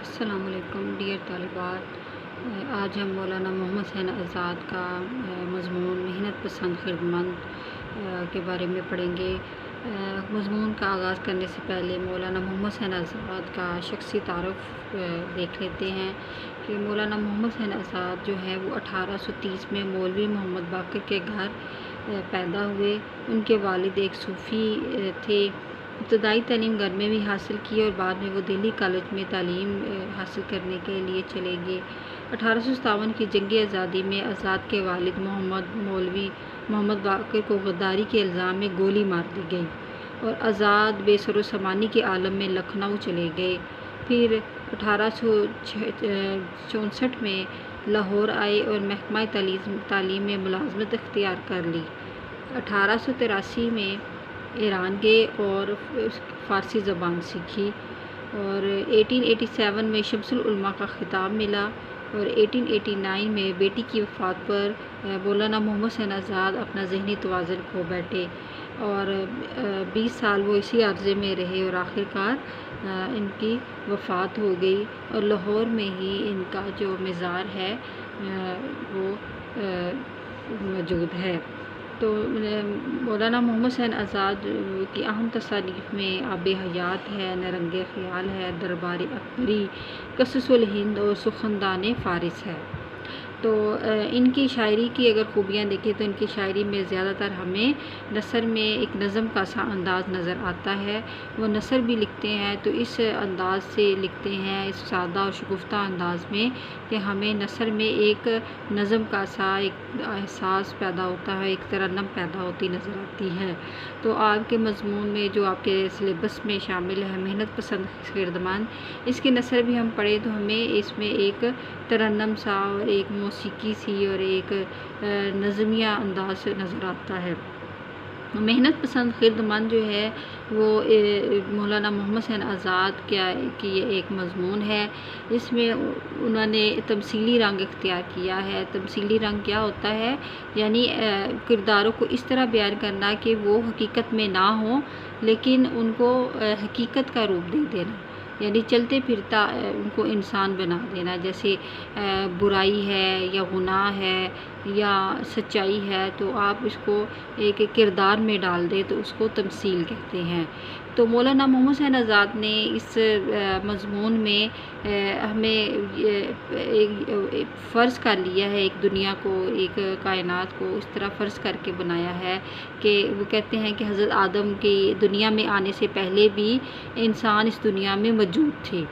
السلام علیکم ڈیئر طالبات، آج ہم مولانا محمد حسین آزاد کا مضمون محنت پسند خدمت کے بارے میں پڑھیں گے۔ مضمون کا آغاز کرنے سے پہلے مولانا محمد حسین آزاد کا شخصی تعارف دیکھ لیتے ہیں کہ مولانا محمد حسین آزاد جو ہے وہ 1830 میں مولوی محمد باقر کے گھر پیدا ہوئے۔ ان کے والد ایک صوفی تھے۔ ابتدائی تعلیم گھر میں بھی حاصل کی اور بعد میں وہ دہلی کالج میں تعلیم حاصل کرنے کے لیے چلے گئے۔ 1857 کی جنگ آزادی میں آزاد کے والد مولوی محمد باقر کو غداری کے الزام میں گولی مار دی گئی اور آزاد بے سر و سامانی کے عالم میں لکھنؤ چلے گئے۔ پھر 1864 میں لاہور آئے اور محکمہ تعلیم میں ملازمت اختیار کر لی۔ 1883 میں ایران گئے اور فارسی زبان سیکھی اور 1887 میں شمس العلماء کا خطاب ملا اور 1889 میں بیٹی کی وفات پر مولانا محمد حسین آزاد اپنا ذہنی توازن کھو بیٹھے اور 20 سال وہ اسی عرضے میں رہے اور آخر کار ان کی وفات ہو گئی اور لاہور میں ہی ان کا جو مزار ہے وہ موجود ہے۔ تو مولانا محمد حسین آزاد کی اہم تصانیف میں آب حیات ہے، نرنگ خیال ہے، دربار اکبری، قصص الہند اور سخندان فارس ہے۔ تو ان کی شاعری کی اگر خوبیاں دیکھیں تو ان کی شاعری میں زیادہ تر ہمیں نثر میں ایک نظم کا سا انداز نظر آتا ہے۔ وہ نثر بھی لکھتے ہیں تو اس انداز سے لکھتے ہیں، اس سادہ اور شگفتہ انداز میں کہ ہمیں نثر میں ایک نظم کا سا ایک احساس پیدا ہوتا ہے، ایک ترنم پیدا ہوتی نظر آتی ہے۔ تو آپ کے مضمون میں جو آپ کے سلیبس میں شامل ہے محنت پسند خدمت، اس کی نثر بھی ہم پڑھیں تو ہمیں اس میں ایک ترنم سا اور ایک موسیقی سی اور ایک نظمیہ انداز نظر آتا ہے۔ محنت پسند خدمت جو ہے وہ مولانا محمد حسین آزاد کی ایک مضمون ہے۔ اس میں انہوں نے تمثیلی رنگ اختیار کیا ہے۔ تمثیلی رنگ کیا ہوتا ہے؟ یعنی کرداروں کو اس طرح بیان کرنا کہ وہ حقیقت میں نہ ہوں لیکن ان کو حقیقت کا روپ دے دینا، یعنی چلتے پھرتا ان کو انسان بنا دینا، جیسے برائی ہے یا گناہ ہے یا سچائی ہے تو آپ اس کو ایک کردار میں ڈال دیں تو اس کو تمثیل کہتے ہیں۔ تو مولانا محمد حسین آزاد نے اس مضمون میں ہمیں فرض کر لیا ہے، ایک دنیا کو، ایک کائنات کو اس طرح فرض کر کے بنایا ہے کہ وہ کہتے ہیں کہ حضرت آدم کی دنیا میں آنے سے پہلے بھی انسان اس دنیا میں موجود تھے،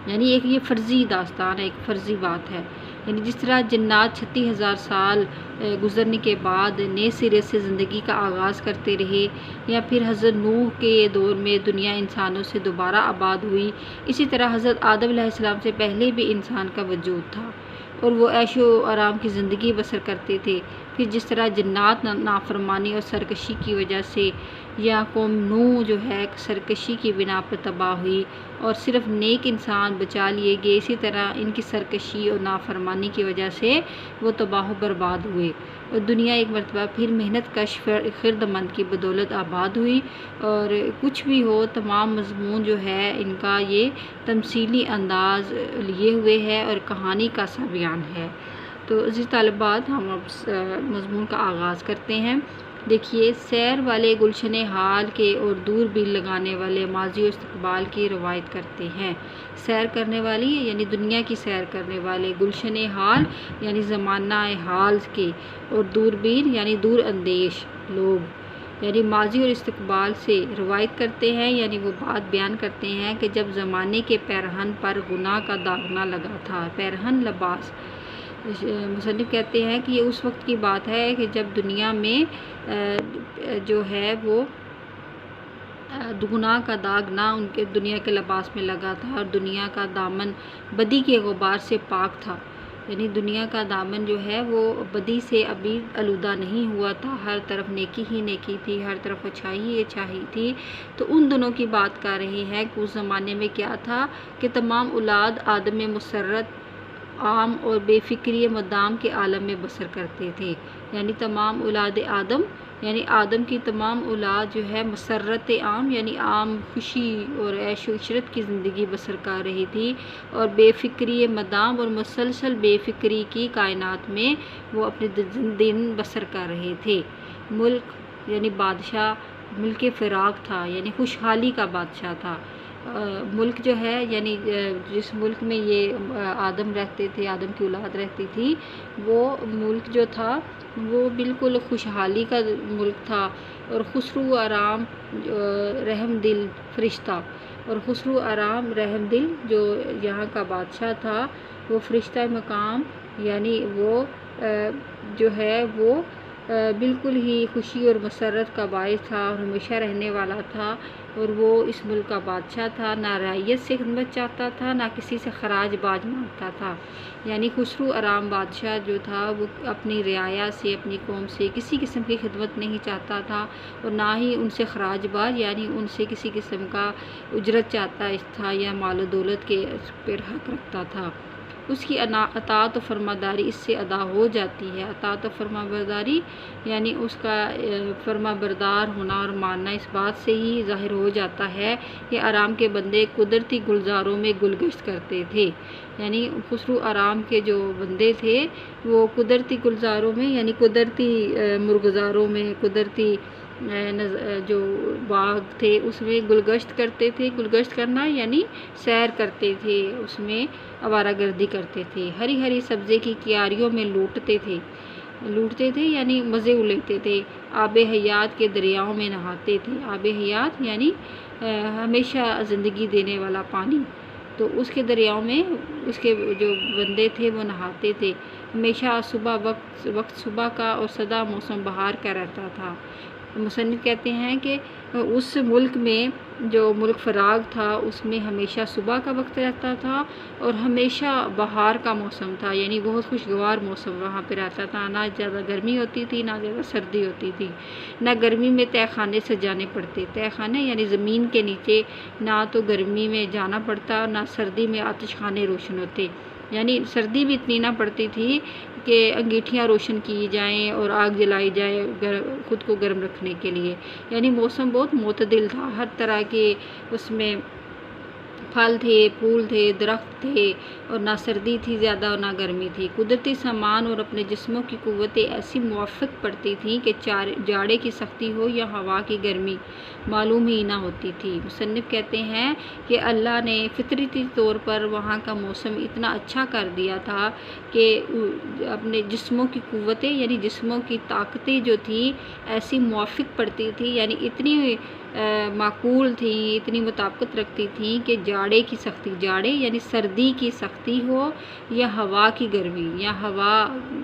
یعنی ایک یہ فرضی داستان ہے، ایک فرضی بات ہے۔ یعنی جس طرح جنات 36,000 سال گزرنے کے بعد نئے سرے سے زندگی کا آغاز کرتے رہے، یا پھر حضرت نوح کے دور میں دنیا انسانوں سے دوبارہ آباد ہوئی، اسی طرح حضرت آدم علیہ السلام سے پہلے بھی انسان کا وجود تھا اور وہ عیش و آرام کی زندگی بسر کرتے تھے۔ پھر جس طرح جنات نافرمانی اور سرکشی کی وجہ سے، یا قوم نوح جو ہے سرکشی کی بنا پر تباہ ہوئی اور صرف نیک انسان بچا لیے گئے، اسی طرح ان کی سرکشی اور نافرمانی کی وجہ سے وہ تباہ و برباد ہوئے اور دنیا ایک مرتبہ پھر محنت کش خردمند کی بدولت آباد ہوئی۔ اور کچھ بھی ہو، تمام مضمون جو ہے ان کا یہ تمثیلی انداز لیے ہوئے ہے اور کہانی کا سا بیان ہے۔ تو عزیز طالبات، ہم اب مضمون کا آغاز کرتے ہیں۔ دیکھیے، سیر والے گلشن حال کے اور دور بین لگانے والے ماضی و استقبال کی روایت کرتے ہیں۔ سیر کرنے والی یعنی دنیا کی سیر کرنے والے، گلشن حال یعنی زمانہ حال کے، اور دوربین یعنی دور اندیش لوگ، یعنی ماضی اور استقبال سے روایت کرتے ہیں، یعنی وہ بات بیان کرتے ہیں کہ جب زمانے کے پیرہن پر گناہ کا داغ نہ لگا تھا۔ پیرہن لباس، مصنف کہتے ہیں کہ یہ اس وقت کی بات ہے کہ جب دنیا میں جو ہے وہ گناہ کا داغ نہ ان کے دنیا کے لباس میں لگا تھا اور دنیا کا دامن بدی کے غبار سے پاک تھا، یعنی دنیا کا دامن جو ہے وہ بدی سے ابھی آلودہ نہیں ہوا تھا، ہر طرف نیکی ہی نیکی تھی، ہر طرف اچھائی ہی اچھائی تھی۔ تو ان دنوں کی بات کر رہے ہیں کہ اس زمانے میں کیا تھا کہ تمام اولاد آدم مسرت عام اور بے فکری مدام کے عالم میں بسر کرتے تھے، یعنی تمام اولاد آدم یعنی آدم کی تمام اولاد جو ہے مسرت عام یعنی عام خوشی اور عیش و عشرت کی زندگی بسر کر رہی تھی، اور بے فکری مدام اور مسلسل بے فکری کی کائنات میں وہ اپنے دن بسر کر رہے تھے۔ ملک یعنی بادشاہ ملک فراغ تھا، یعنی خوشحالی کا بادشاہ تھا۔ ملک جو ہے یعنی جس ملک میں یہ آدم رہتے تھے، آدم کی اولاد رہتی تھی، وہ ملک جو تھا وہ بالکل خوشحالی کا ملک تھا، اور خسرو آرام رحم دل فرشتہ، اور خسرو آرام رحم دل جو یہاں کا بادشاہ تھا وہ فرشتہ مقام، یعنی وہ جو ہے وہ بالکل ہی خوشی اور مسرت کا باعث تھا اور ہمیشہ رہنے والا تھا، اور وہ اس ملک کا بادشاہ تھا، نہ رعیت سے خدمت چاہتا تھا نہ کسی سے خراج باج مانگتا تھا۔ یعنی خسرو آرام بادشاہ جو تھا وہ اپنی رعایا سے، اپنی قوم سے کسی قسم کی خدمت نہیں چاہتا تھا، اور نہ ہی ان سے خراج باج یعنی ان سے کسی قسم کا اجرت چاہتا تھا یا مال و دولت کے پر حق رکھتا تھا۔ اس کی اطاعت و فرماداری اس سے ادا ہو جاتی ہے۔ اطاعت و فرمابرداری یعنی اس کا فرما بردار ہونا اور ماننا اس بات سے ہی ظاہر ہو جاتا ہے کہ آرام کے بندے قدرتی گلزاروں میں گلگشت کرتے تھے۔ یعنی خسرو آرام کے جو بندے تھے وہ قدرتی گلزاروں میں یعنی قدرتی مرغزاروں میں، قدرتی جو باغ تھے اس میں گلگشت کرتے تھے۔ گلگشت کرنا یعنی سیر کرتے تھے، اس میں آوارہ گردی کرتے تھے، ہری ہری سبزے کی کیاریوں میں لوٹتے تھے یعنی مزے لیتے تھے، آب حیات کے دریاؤں میں نہاتے تھے۔ آب حیات یعنی ہمیشہ زندگی دینے والا پانی، تو اس کے دریاؤں میں اس کے جو بندے تھے وہ نہاتے تھے۔ ہمیشہ وقت صبح کا اور سدا موسم بہار کا رہتا تھا۔ مصنف کہتے ہیں کہ اس ملک میں جو ملک فراغ تھا اس میں ہمیشہ صبح کا وقت رہتا تھا اور ہمیشہ بہار کا موسم تھا، یعنی بہت خوشگوار موسم وہاں پہ رہتا تھا، نہ زیادہ گرمی ہوتی تھی نہ زیادہ سردی ہوتی تھی۔ نہ گرمی میں تہہ خانے سجانے پڑتے، تہہ خانے یعنی زمین کے نیچے، نہ تو گرمی میں جانا پڑتا نہ سردی میں آتش خانے روشن ہوتے، یعنی سردی بھی اتنی نہ پڑتی تھی کہ انگیٹھیاں روشن کی جائیں اور آگ جلائی جائے خود کو گرم رکھنے کے لیے، یعنی موسم بہت معتدل تھا۔ ہر طرح کے اس میں پھل تھے، پھول تھے، درخت تھے، اور نہ سردی تھی زیادہ اور نہ گرمی تھی۔ قدرتی سامان اور اپنے جسموں کی قوتیں ایسی موافق پڑتی تھیں کہ جاڑے کی سختی ہو یا ہوا کی گرمی معلوم ہی نہ ہوتی تھی۔ مصنف کہتے ہیں کہ اللہ نے فطرتی طور پر وہاں کا موسم اتنا اچھا کر دیا تھا کہ اپنے جسموں کی قوتیں یعنی جسموں کی طاقتیں جو تھیں ایسی موافق پڑتی تھی، یعنی اتنی معقول تھیں، اتنی مطابقت رکھتی تھیں کہ جاڑے کی سختی، جاڑے یعنی سردی کی سختی ہو یا ہوا کی گرمی یا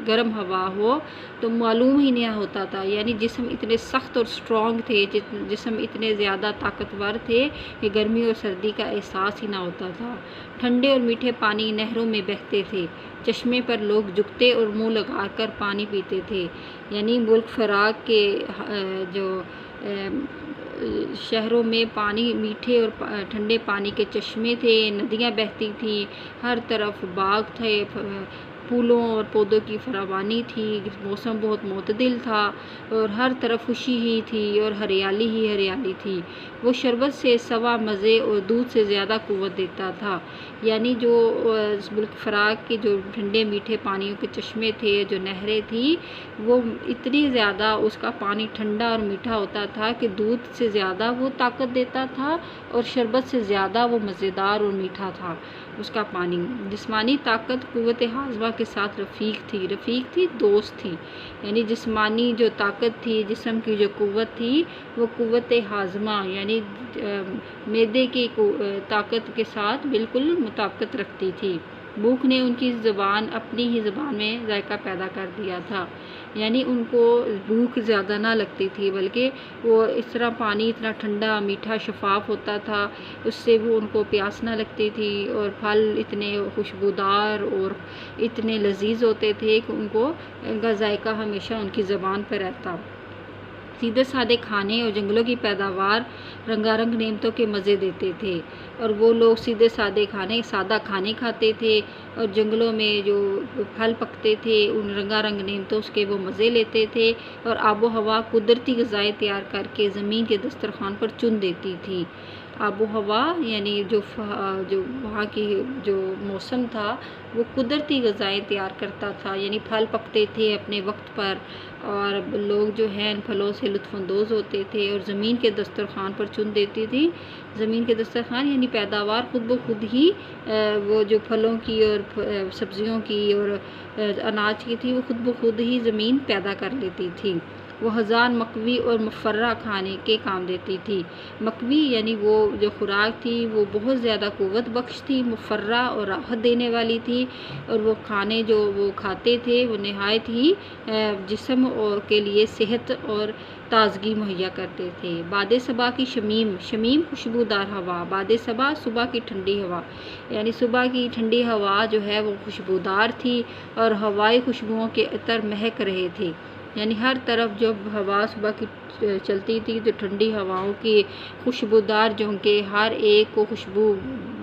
گرم ہوا ہو تو معلوم ہی نہیں ہوتا تھا، یعنی جسم اتنے سخت اور اسٹرانگ تھے، جسم اتنے زیادہ طاقتور تھے کہ گرمی اور سردی کا احساس ہی نہ ہوتا تھا۔ ٹھنڈے اور میٹھے پانی نہروں میں بہتے تھے، چشمے پر لوگ جھکتے اور منہ لگا کر پانی پیتے تھے، یعنی ملک فراغ کے جو شہروں میں پانی میٹھے اور ٹھنڈے پانی کے چشمے تھے، ندیاں بہتی تھیں، ہر طرف باغ تھے، پھولوں اور پودوں کی فراوانی تھی، موسم بہت معتدل تھا اور ہر طرف خوشی ہی تھی اور ہریالی ہی ہریالی تھی۔ وہ شربت سے سوا مزے اور دودھ سے زیادہ قوت دیتا تھا، یعنی جو ملک فراغ کے جو ٹھنڈے میٹھے پانیوں کے چشمے تھے، جو نہریں تھیں، وہ اتنی زیادہ اس کا پانی ٹھنڈا اور میٹھا ہوتا تھا کہ دودھ سے زیادہ وہ طاقت دیتا تھا اور شربت سے زیادہ وہ مزیدار اور میٹھا تھا اس کا پانی۔ جسمانی طاقت قوت ہاضمہ کے ساتھ رفیق تھی، دوست تھی، یعنی جسمانی جو طاقت تھی، جسم کی جو قوت تھی وہ قوت ہاضمہ یعنی معدے کی طاقت کے ساتھ بالکل مطابقت رکھتی تھی۔ بھوک نے ان کی زبان اپنی ہی زبان میں ذائقہ پیدا کر دیا تھا، یعنی ان کو بھوک زیادہ نہ لگتی تھی بلکہ وہ اس طرح پانی اتنا ٹھنڈا میٹھا شفاف ہوتا تھا اس سے وہ ان کو پیاس نہ لگتی تھی، اور پھل اتنے خوشبودار اور اتنے لذیذ ہوتے تھے کہ ان کا ذائقہ ہمیشہ ان کی زبان پر رہتا۔ سیدھے سادے کھانے اور جنگلوں کی پیداوار رنگا رنگ نعمتوں کے مزے دیتے تھے، اور وہ لوگ سیدھے سادے سادہ کھانے کھاتے تھے، اور جنگلوں میں جو پھل پکتے تھے ان رنگا رنگ نعمتوں کے وہ مزے لیتے تھے، اور آب و ہوا قدرتی غذائیں تیار کر کے زمین کے دسترخوان پر چن دیتی تھی۔ آب و ہوا یعنی جو وہاں کی جو موسم تھا وہ قدرتی غذائیں تیار کرتا تھا، یعنی پھل پکتے تھے اپنے وقت پر، اور لوگ جو ہیں ان پھلوں سے لطف اندوز ہوتے تھے اور زمین کے دسترخوان پر چن دیتی تھی۔ زمین کے دسترخوان یعنی پیداوار خود بخود ہی وہ جو پھلوں کی اور سبزیوں کی اور اناج کی تھی وہ خود بخود ہی زمین پیدا کر لیتی تھی۔ وہ ہزار مکوی اور مفرہ کھانے کے کام دیتی تھی۔ مکوی یعنی وہ جو خوراک تھی وہ بہت زیادہ قوت بخش تھی، مفرہ اور راحت دینے والی تھی، اور وہ کھانے جو وہ کھاتے تھے وہ نہایت ہی جسم کے لیے صحت اور تازگی مہیا کرتے تھے۔ باد صبا کی شمیم خوشبودار ہوا، باد صبا صبح کی ٹھنڈی ہوا، یعنی صبح کی ٹھنڈی ہوا جو ہے وہ خوشبودار تھی اور ہوائی خوشبوؤں کے عطر مہک رہے تھے، یعنی ہر طرف جب ہوا صبح کی چلتی تھی تو ٹھنڈی ہواؤں کی خوشبودار جھونکے ہر ایک کو خوشبو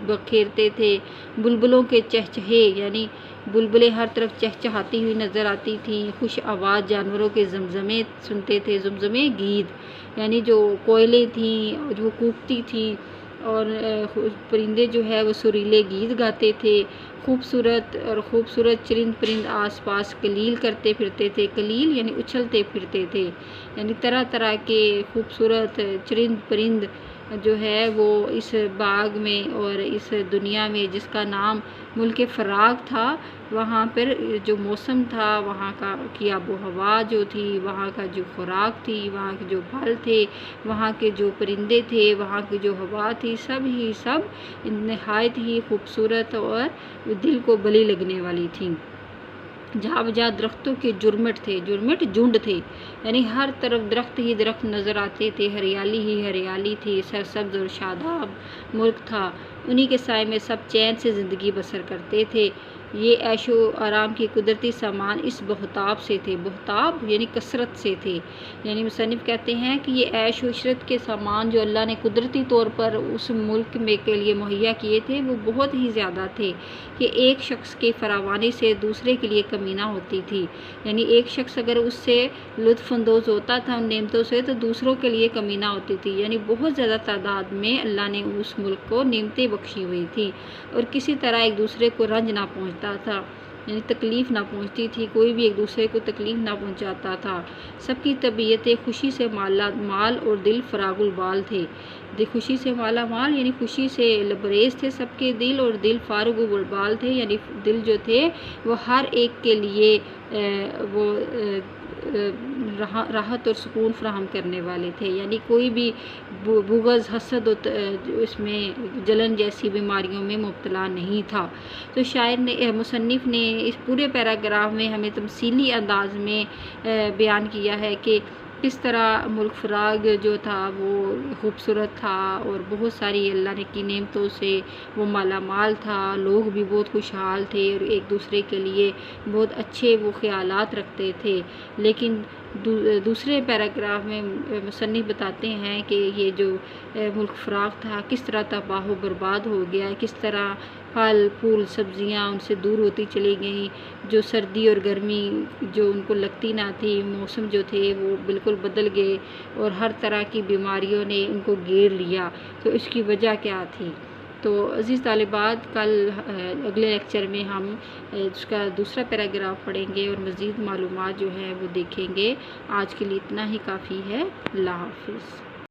بکھیرتے تھے۔ بلبلوں کے چہچہے، یعنی بلبلیں ہر طرف چہچہاتی ہوئی نظر آتی تھیں۔ خوش آواز جانوروں کے زمزمے سنتے تھے، زمزمے گید یعنی جو کوئلیں تھیں جو کوکتی تھیں، اور پرندے جو ہے وہ سریلے گیت گاتے تھے۔ خوبصورت چرند پرند آس پاس کلیل کرتے پھرتے تھے، کلیل یعنی اچھلتے پھرتے تھے، یعنی طرح طرح کے خوبصورت چرند پرند جو ہے وہ اس باغ میں اور اس دنیا میں جس کا نام ملک فراغ تھا، وہاں پر جو موسم تھا، وہاں کی آب و ہوا جو تھی، وہاں کا جو خوراک تھی، وہاں کے جو پھل تھے، وہاں کے جو پرندے تھے، وہاں کی جو ہوا تھی، سب نہایت ہی خوبصورت اور دل کو بلی لگنے والی تھیں۔ جہاں بجا درختوں کے جرمٹ جھنڈ تھے، یعنی ہر طرف درخت ہی درخت نظر آتے تھے، ہریالی ہی ہریالی تھی، سرسبز اور شاداب ملک تھا، انہی کے سائے میں سب چین سے زندگی بسر کرتے تھے۔ یہ عیش و آرام کی قدرتی سامان اس بہتاب سے تھے، بہتاب یعنی کثرت سے تھے، یعنی مصنف کہتے ہیں کہ یہ عیش و عشرت کے سامان جو اللہ نے قدرتی طور پر اس ملک میں کے لیے مہیا کیے تھے وہ بہت ہی زیادہ تھے کہ ایک شخص کے فراوانی سے دوسرے کے لیے کمی نہ ہوتی تھی، یعنی ایک شخص اگر اس سے لطف اندوز ہوتا تھا ان نعمتوں سے تو دوسروں کے لیے کمی نہ ہوتی تھی، یعنی بہت زیادہ تعداد میں اللہ نے اس ملک کو نعمتیں بخشی ہوئی تھی، اور کسی طرح ایک دوسرے کو رنج نہ پہنچتا تھا، یعنی تکلیف نہ پہنچتی تھی، کوئی بھی ایک دوسرے کو تکلیف نہ پہنچاتا تھا، سب کی طبیعتیں خوشی سے مال اور دل فراغ البال تھے، خوشی سے مالا مال یعنی خوشی سے لبریز تھے سب کے دل، اور دل فارغ البال تھے، یعنی دل جو تھے وہ ہر ایک کے لیے وہ راحت اور سکون فراہم کرنے والے تھے، یعنی کوئی بھی بغض حسد اس میں جلن جیسی بیماریوں میں مبتلا نہیں تھا۔ تو مصنف نے اس پورے پیراگراف میں ہمیں تمثیلی انداز میں بیان کیا ہے کہ کس طرح ملک فراغ جو تھا وہ خوبصورت تھا اور بہت ساری اللہ نے کی نعمتوں سے وہ مالا مال تھا، لوگ بھی بہت خوشحال تھے اور ایک دوسرے کے لیے بہت اچھے وہ خیالات رکھتے تھے، لیکن دوسرے پیراگراف میں مصنف بتاتے ہیں کہ یہ جو ملک فراغ تھا کس طرح تباہ و برباد ہو گیا، کس طرح پھل پھول سبزیاں ان سے دور ہوتی چلی گئیں، جو سردی اور گرمی جو ان کو لگتی نہ تھی، موسم جو تھے وہ بالکل بدل گئے اور ہر طرح کی بیماریوں نے ان کو گھیر لیا، تو اس کی وجہ کیا تھی؟ تو عزیز طالبات کل اگلے لیکچر میں ہم اس کا دوسرا پیراگراف پڑھیں گے اور مزید معلومات جو ہے وہ دیکھیں گے۔ آج کے لیے اتنا ہی کافی ہے۔ اللہ حافظ۔